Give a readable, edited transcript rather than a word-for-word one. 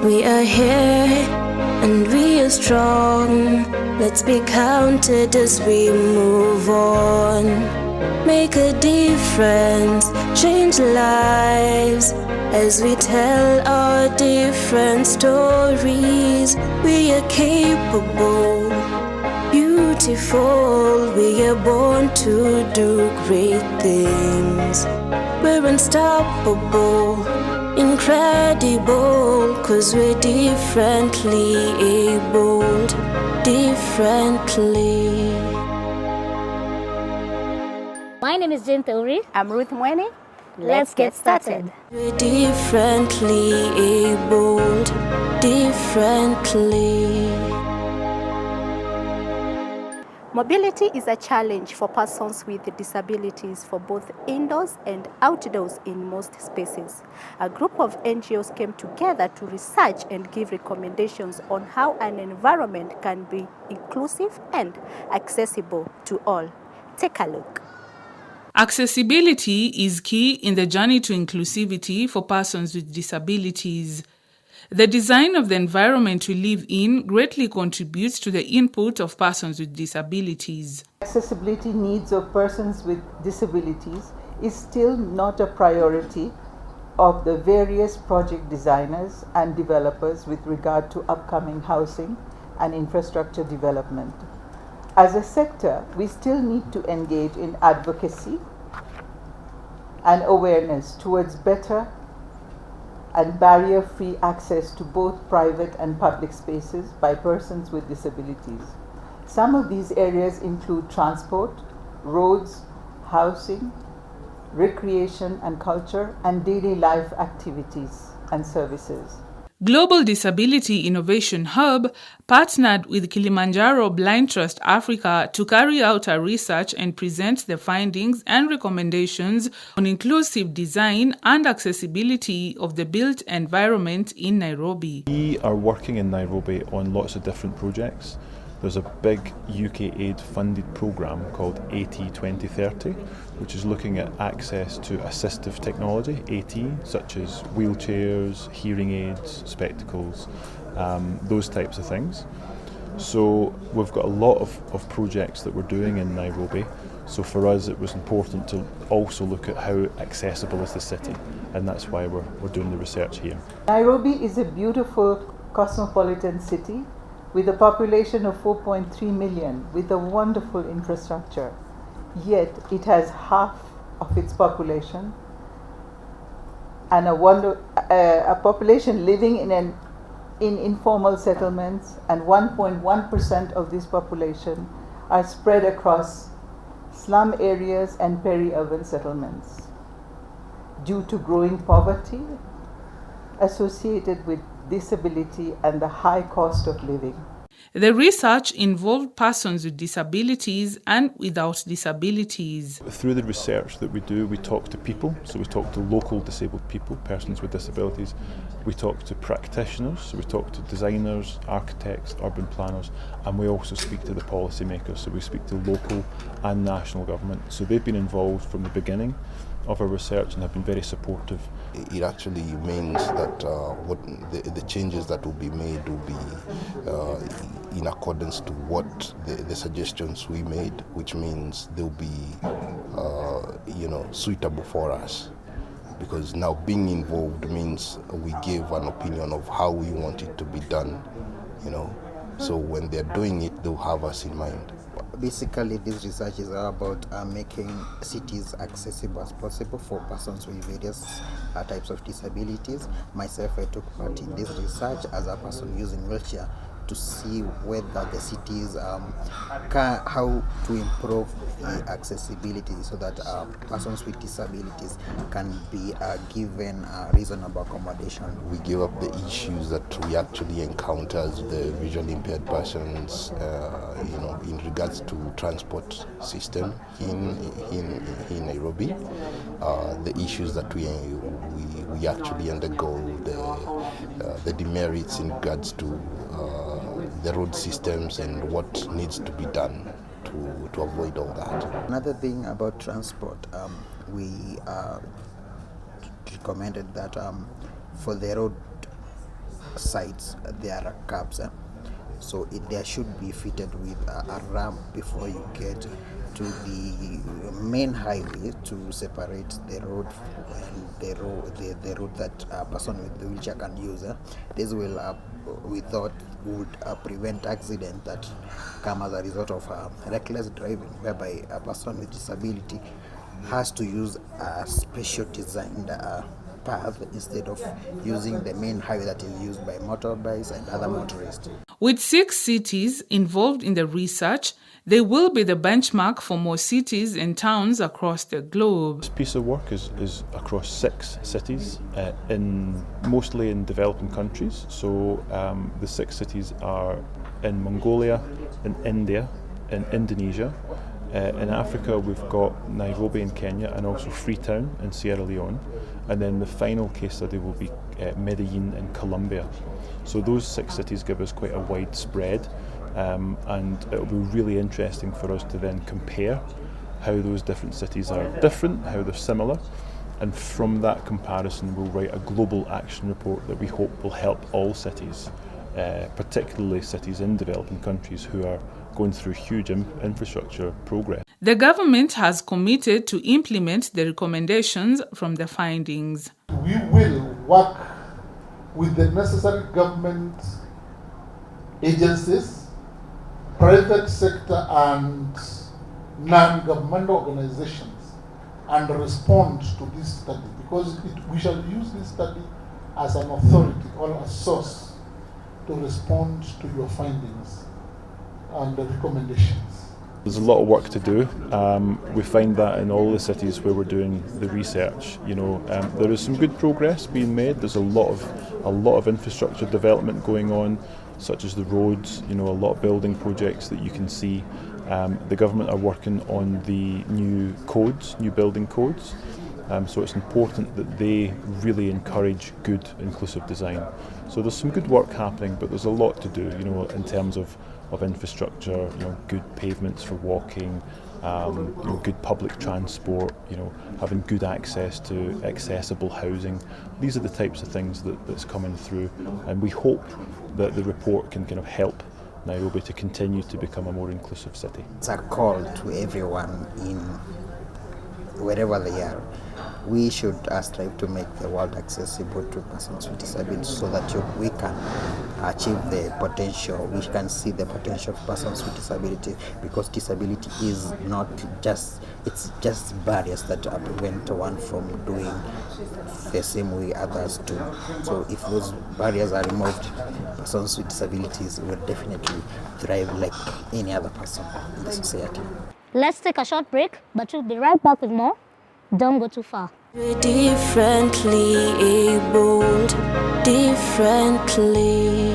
We are here and we are strong. Let's be counted as we move on. Make a difference, change lives as we tell our different stories. We are capable, beautiful. We are born to do great things. We're unstoppable, incredible, 'cause we're differently abled, differently. My name is Jane Theuri. I'm Ruth Mweni. Let's get started. We're differently abled, differently. Mobility is a challenge for persons with disabilities for both indoors and outdoors in most spaces. A group of NGOs came together to research and give recommendations on how an environment can be inclusive and accessible to all. Take a look. Accessibility is key in the journey to inclusivity for persons with disabilities. The design of the environment we live in greatly contributes to the input of persons with disabilities. Accessibility needs of persons with disabilities is still not a priority of the various project designers and developers with regard to upcoming housing and infrastructure development. As a sector, we still need to engage in advocacy and awareness towards better and barrier-free access to both private and public spaces by persons with disabilities. Some of these areas include transport, roads, housing, recreation and culture, and daily life activities and services. Global Disability Innovation Hub partnered with Kilimanjaro Blind Trust Africa to carry out a research and present the findings and recommendations on inclusive design and accessibility of the built environment in Nairobi. We are working in Nairobi on lots of different projects. There's a big UK aid funded programme called AT 2030, which is looking at access to assistive technology, AT, such as wheelchairs, hearing aids, spectacles, those types of things. So we've got a lot of projects that we're doing in Nairobi. So for us it was important to also look at how accessible is the city, and that's why we're doing the research here. Nairobi is a beautiful cosmopolitan city with a population of 4.3 million, with a wonderful infrastructure. Yet it has half of its population and a population living in informal settlements, and 1.1% of this population are spread across slum areas and peri-urban settlements due to growing poverty associated with disability and the high cost of living. The research involved persons with disabilities and without disabilities. Through the research that we do, we talk to people. So we talk to local disabled people, persons with disabilities. We talk to practitioners, so we talk to designers, architects, urban planners, and we also speak to the policymakers. So we speak to local and national government. So they've been involved from the beginning of our research and have been very supportive. It actually means that what the changes that will be made will be in accordance to what the suggestions we made, which means they'll be suitable for us. Because now being involved means we give an opinion of how we want it to be done, So when they're doing it, they'll have us in mind. Basically, this research is all about making cities accessible as possible for persons with various types of disabilities. Myself, I took part in this research as a person using wheelchair to see whether the cities how to improve the accessibility so that persons with disabilities can be given reasonable accommodation. We give up the issues that we actually encounter as the visually impaired persons, in regards to transport system in Nairobi, the issues that we actually undergo, the demerits in regards to the road systems and what needs to be done to avoid all that. Another thing about transport, we recommended that for the road sides there are curbs. So there should be fitted with a ramp before you get to the main highway to separate the road and the road that a person with the wheelchair can use. This will, we thought, would prevent accidents that come as a result of reckless driving, whereby a person with disability has to use a special designed path instead of using the main highway that is used by motorbikes and other motorists. With 6 cities involved in the research, they will be the benchmark for more cities and towns across the globe. This piece of work is across 6 cities, mostly in developing countries. So the 6 cities are in Mongolia, in India, in Indonesia. In Africa, we've got Nairobi in Kenya and also Freetown in Sierra Leone. And then the final case study will be Medellin in Colombia. So those 6 cities give us quite a wide spread, and it will be really interesting for us to then compare how those different cities are different, how they're similar, and from that comparison we'll write a global action report that we hope will help all cities, particularly cities in developing countries who are going through huge infrastructure progress. The government has committed to implement the recommendations from the findings. We will work with the necessary government agencies, private sector and non-governmental organizations and respond to this study, because we shall use this study as an authority or a source to respond to your findings and the recommendations. There's a lot of work to do. We find that in all the cities where we're doing the research, there is some good progress being made. There's a lot of infrastructure development going on, such as the roads. A lot of building projects that you can see. The government are working on the new building codes. So it's important that they really encourage good inclusive design. So there's some good work happening, but there's a lot to do, in terms of infrastructure, good pavements for walking, good public transport, having good access to accessible housing. These are the types of things that's coming through, and we hope that the report can kind of help Nairobi to continue to become a more inclusive city. It's a call to everyone in wherever they are. We should strive to make the world accessible to persons with disabilities so that we can achieve the potential, we can see the potential of persons with disability, because disability is not just, it's just barriers that prevent one from doing the same way others do. So if those barriers are removed, persons with disabilities will definitely thrive like any other person in the society. Let's take a short break, but we'll be right back with more. Don't go too far. We're differently abled, differently.